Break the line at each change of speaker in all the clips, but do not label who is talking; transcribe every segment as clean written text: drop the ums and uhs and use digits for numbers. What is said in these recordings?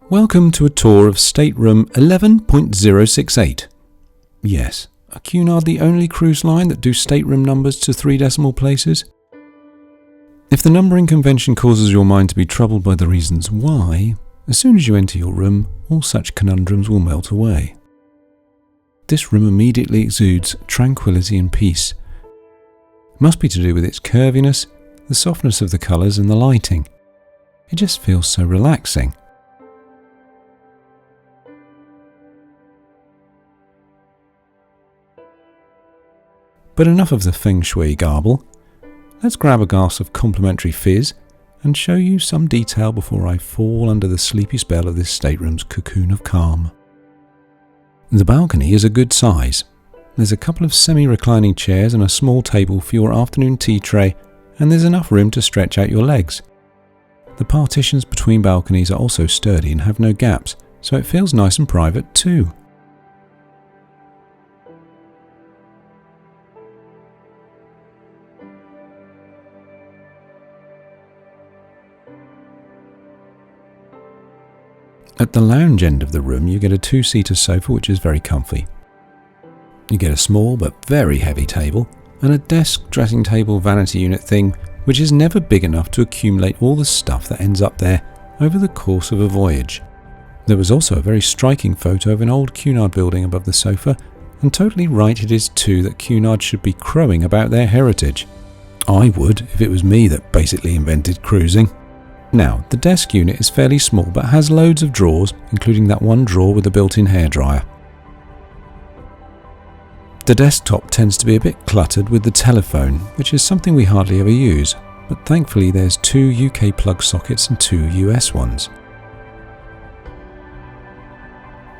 Welcome to a tour of Stateroom 11.068. Yes, are Cunard the only cruise line that do stateroom numbers to 3 decimal places? If the numbering convention causes your mind to be troubled by the reasons why, as soon as you enter your room, all such conundrums will melt away. This room immediately exudes tranquility and peace. It must be to do with its curviness, the softness of the colours and the lighting. It just feels so relaxing. But enough of the feng shui garble. Let's grab a glass of complimentary fizz and show you some detail before I fall under the sleepy spell of this stateroom's cocoon of calm. The balcony is a good size. There's a couple of semi-reclining chairs and a small table for your afternoon tea tray, and there's enough room to stretch out your legs. The partitions between balconies are also sturdy and have no gaps, so it feels nice and private too. At the lounge end of the room, you get a 2-seater sofa which is very comfy. You get a small but very heavy table and a desk dressing table vanity unit thing which is never big enough to accumulate all the stuff that ends up there over the course of a voyage. There was also a very striking photo of an old Cunard building above the sofa, and totally right it is too that Cunard should be crowing about their heritage. I would if it was me that basically invented cruising. Now, the desk unit is fairly small but has loads of drawers, including that one drawer with a built-in hairdryer. The desktop tends to be a bit cluttered with the telephone, which is something we hardly ever use, but thankfully there's 2 UK plug sockets and 2 US ones.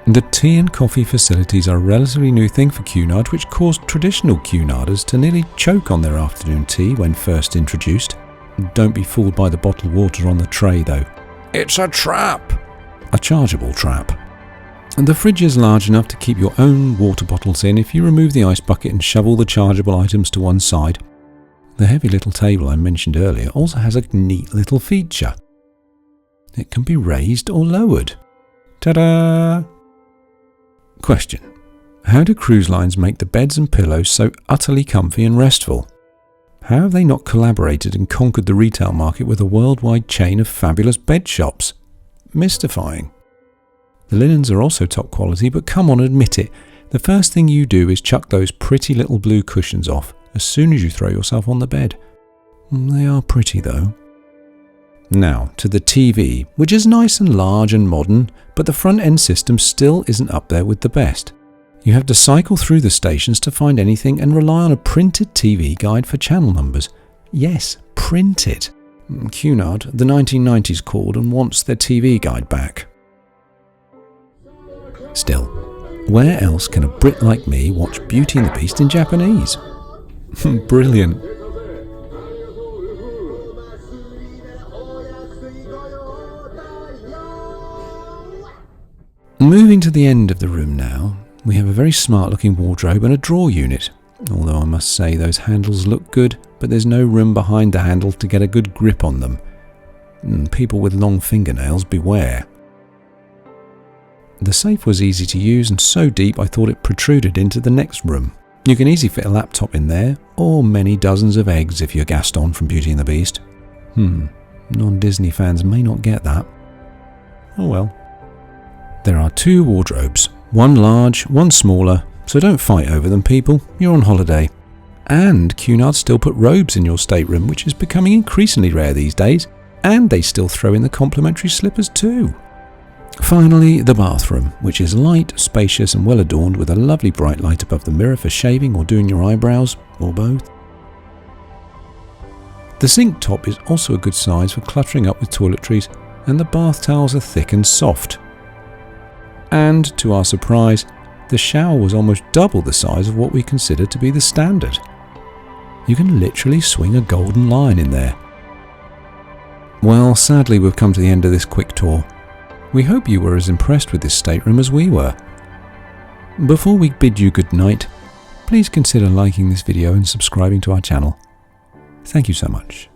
The tea and coffee facilities are a relatively new thing for Cunard, which caused traditional Cunarders to nearly choke on their afternoon tea when first introduced. Don't be fooled by the bottled water on the tray though. It's a trap! A chargeable trap. And the fridge is large enough to keep your own water bottles in if you remove the ice bucket and shove all the chargeable items to one side. The heavy little table I mentioned earlier also has a neat little feature. It can be raised or lowered. Ta-da! Question. How do cruise lines make the beds and pillows so utterly comfy and restful? How have they not collaborated and conquered the retail market with a worldwide chain of fabulous bed shops? Mystifying. The linens are also top quality, but come on, admit it. The first thing you do is chuck those pretty little blue cushions off as soon as you throw yourself on the bed. They are pretty though. Now to the TV, which is nice and large and modern, but the front end system still isn't up there with the best. You have to cycle through the stations to find anything and rely on a printed TV guide for channel numbers. Yes, printed. Cunard, the 1990s called and wants their TV guide back. Still, where else can a Brit like me watch Beauty and the Beast in Japanese? Brilliant. Moving to the end of the room now, we have a very smart looking wardrobe and a drawer unit, although I must say those handles look good, but there's no room behind the handle to get a good grip on them. People with long fingernails, beware. The safe was easy to use and so deep I thought it protruded into the next room. You can easily fit a laptop in there, or many dozens of eggs if you're Gaston from Beauty and the Beast. Non-Disney fans may not get that. Oh well. There are 2 wardrobes. One large, one smaller, so don't fight over them, people. You're on holiday. And Cunard still put robes in your stateroom, which is becoming increasingly rare these days, and they still throw in the complimentary slippers too. Finally, the bathroom, which is light, spacious and well adorned with a lovely bright light above the mirror for shaving or doing your eyebrows, or both. The sink top is also a good size for cluttering up with toiletries, and the bath towels are thick and soft. And, to our surprise, the shower was almost double the size of what we consider to be the standard. You can literally swing a golden lion in there. Well, sadly we've come to the end of this quick tour. We hope you were as impressed with this stateroom as we were. Before we bid you good night, please consider liking this video and subscribing to our channel. Thank you so much.